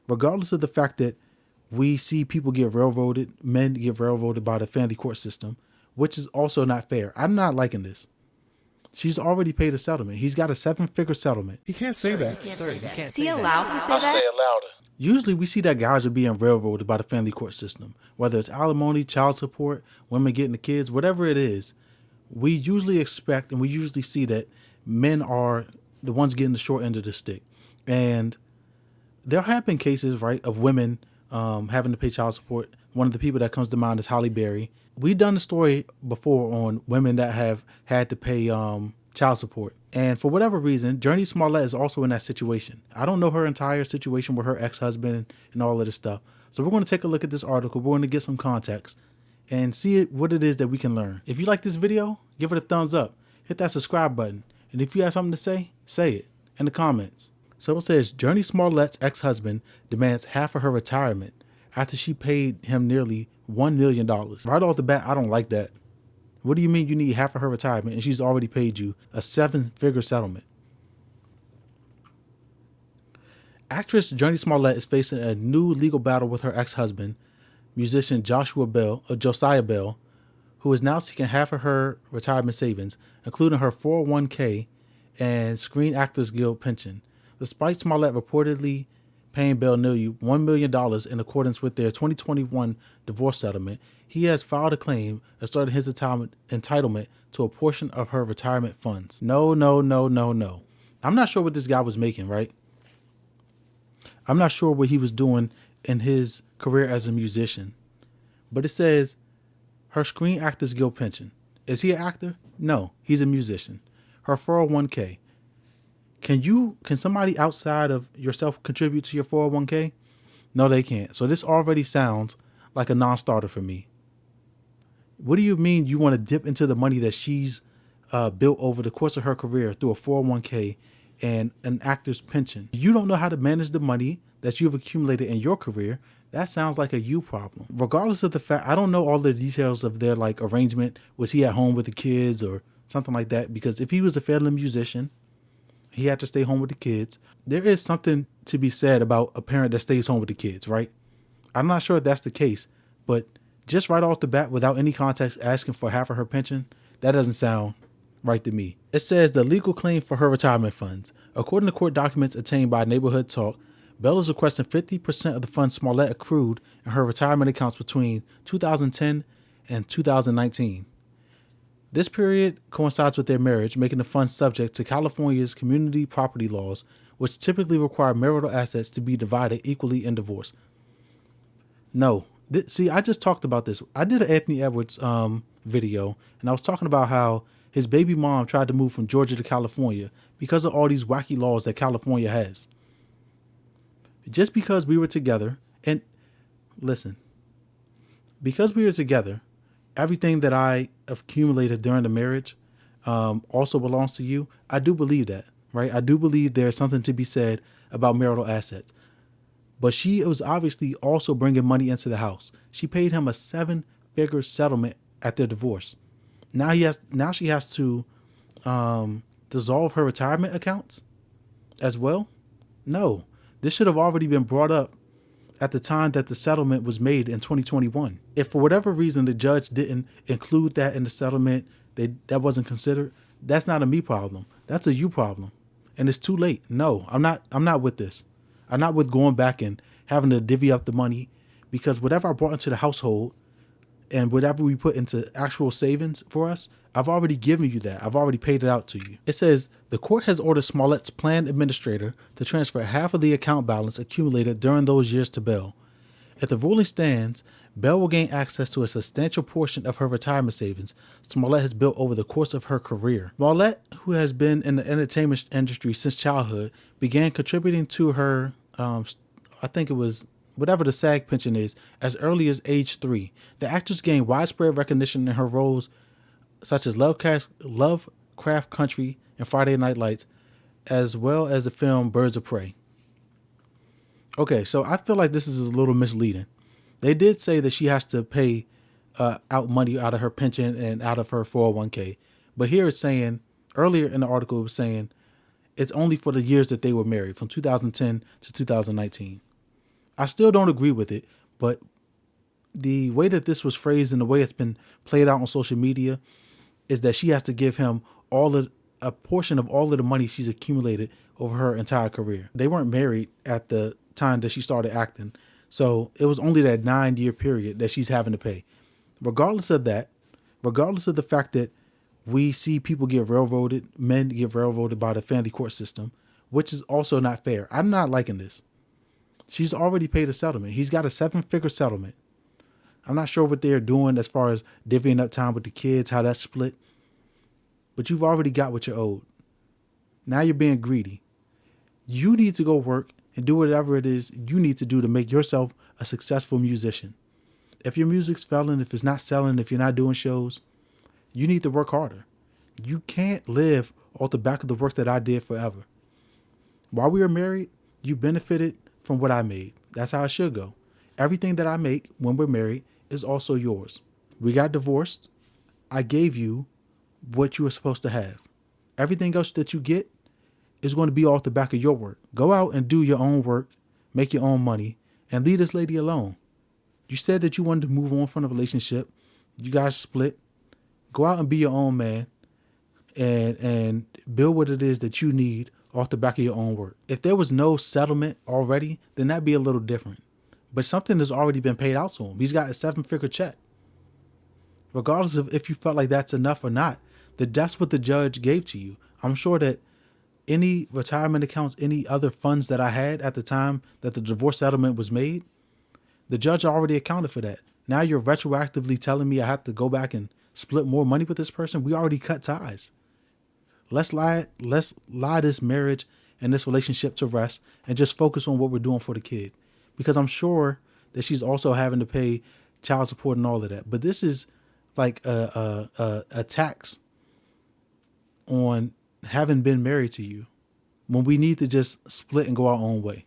regardless of the fact that we see people get railroaded, men get railroaded by the family court system, which is also not fair. I'm not liking this. She's already paid a settlement. He's got a 7-figure settlement. You can't say that. Sir, you can't Is say he that. allowed to say I'll that? say it louder. Usually we see that guys are being railroaded by the family court system, whether it's alimony, child support, women getting the kids, whatever it is. We usually expect and we usually see that men are the ones getting the short end of the stick. And there have been cases, right, of women having to pay child support. One of the people that comes to mind is Holly Berry. We've done a story before on women that have had to pay child support. And for whatever reason, Jurnee Smollett is also in that situation. I don't know her entire situation with her ex-husband and all of this stuff. So we're going to take a look at this article. We're going to get some context and see what it is that we can learn. If you like this video, give it a thumbs up. Hit that subscribe button. And if you have something to say it in the comments. So it says, Jurnee Smollett's ex-husband demands half of her retirement after she paid him nearly $1 million. Right off the bat, I don't like that. What do you mean you need half of her retirement and she's already paid you a 7-figure settlement? Actress Jurnee Smollett is facing a new legal battle with her ex-husband, musician Josiah Bell, who is now seeking half of her retirement savings, including her 401k and Screen Actors Guild pension. Despite Smollett reportedly paying Bell nearly $1 million in accordance with their 2021 divorce settlement, he has filed a claim asserting his entitlement to a portion of her retirement funds. No. I'm not sure what this guy was making, right? I'm not sure what he was doing in his career as a musician. But it says her Screen Actors Guild pension. Is he an actor? No, he's a musician. Her 401k. Can somebody outside of yourself contribute to your 401k? No, they can't. So this already sounds like a non-starter for me. What do you mean you want to dip into the money that she's built over the course of her career through a 401k and an actor's pension? You don't know how to manage the money that you've accumulated in your career. That sounds like a you problem. Regardless of the fact, I don't know all the details of their arrangement. Was he at home with the kids or something like that? Because if he was a failing musician, he had to stay home with the kids. There is something to be said about a parent that stays home with the kids, right? I'm not sure if that's the case, but just right off the bat, without any context, asking for half of her pension, that doesn't sound right to me. It says the legal claim for her retirement funds. According to court documents obtained by Neighborhood Talk, Bell is requesting 50% of the funds Smollett accrued in her retirement accounts between 2010 and 2019. This period coincides with their marriage, making the funds subject to California's community property laws, which typically require marital assets to be divided equally in divorce. No. See, I just talked about this. I did an Anthony Edwards video, and I was talking about how his baby mom tried to move from Georgia to California because of all these wacky laws that California has. Just because we were together, and listen, because we were together, everything that I accumulated during the marriage also belongs to you. I do believe that, right? I do believe there's something to be said about marital assets. But she was obviously also bringing money into the house. She paid him a 7-figure settlement at their divorce. Now she has to dissolve her retirement accounts as well. No, this should have already been brought up at the time that the settlement was made in 2021. If for whatever reason the judge didn't include that in the settlement, that wasn't considered, that's not a me problem. That's a you problem. And it's too late. No, I'm not with this. I'm not with going back and having to divvy up the money, because whatever I brought into the household and whatever we put into actual savings for us, I've already given you that. I've already paid it out to you. It says the court has ordered Smollett's plan administrator to transfer half of the account balance accumulated during those years to Bell. If the ruling stands, Bell will gain access to a substantial portion of her retirement savings Smollett has built over the course of her career. Smollett, who has been in the entertainment industry since childhood, began contributing to her, I think it was whatever the SAG pension is, as early as age 3. The actress gained widespread recognition in her roles such as Lovecraft Country and Friday Night Lights, as well as the film Birds of Prey. Okay, so I feel like this is a little misleading. They did say that she has to pay out money out of her pension and out of her 401k. But here it's saying, earlier in the article, it was saying it's only for the years that they were married, from 2010 to 2019. I still don't agree with it, but the way that this was phrased and the way it's been played out on social media is that she has to give him a portion of all of the money she's accumulated over her entire career. They weren't married at the time that she started acting, so it was only that 9-year period that she's having to pay. Regardless of that, regardless of the fact that we see people get railroaded, men get railroaded by the family court system, which is also not fair. I'm not liking this. She's already paid a settlement. He's got a 7-figure settlement. I'm not sure what they're doing as far as divvying up time with the kids, how that's split. But you've already got what you're owed. Now you're being greedy. You need to go work and do whatever it is you need to do to make yourself a successful musician. If your music's failing, if it's not selling, if you're not doing shows, you need to work harder. You can't live off the back of the work that I did forever. While we were married, you benefited from what I made. That's how it should go. Everything that I make when we're married is also yours. We got divorced. I gave you what you were supposed to have. Everything else that you get is going to be off the back of your work. Go out and do your own work, make your own money, and leave this lady alone. You said that you wanted to move on from the relationship. You guys split. Go out and be your own man and build what it is that you need off the back of your own work. If there was no settlement already, then that'd be a little different. But something has already been paid out to him. He's got a 7-figure check. Regardless of if you felt like that's enough or not, that's what the judge gave to you. I'm sure that any retirement accounts, any other funds that I had at the time that the divorce settlement was made, the judge already accounted for that. Now you're retroactively telling me I have to go back and split more money with this person? We already cut ties. Let's lie this marriage and this relationship to rest and just focus on what we're doing for the kid. Because I'm sure that she's also having to pay child support and all of that. But this is like a tax on having been married to you when we need to just split and go our own way.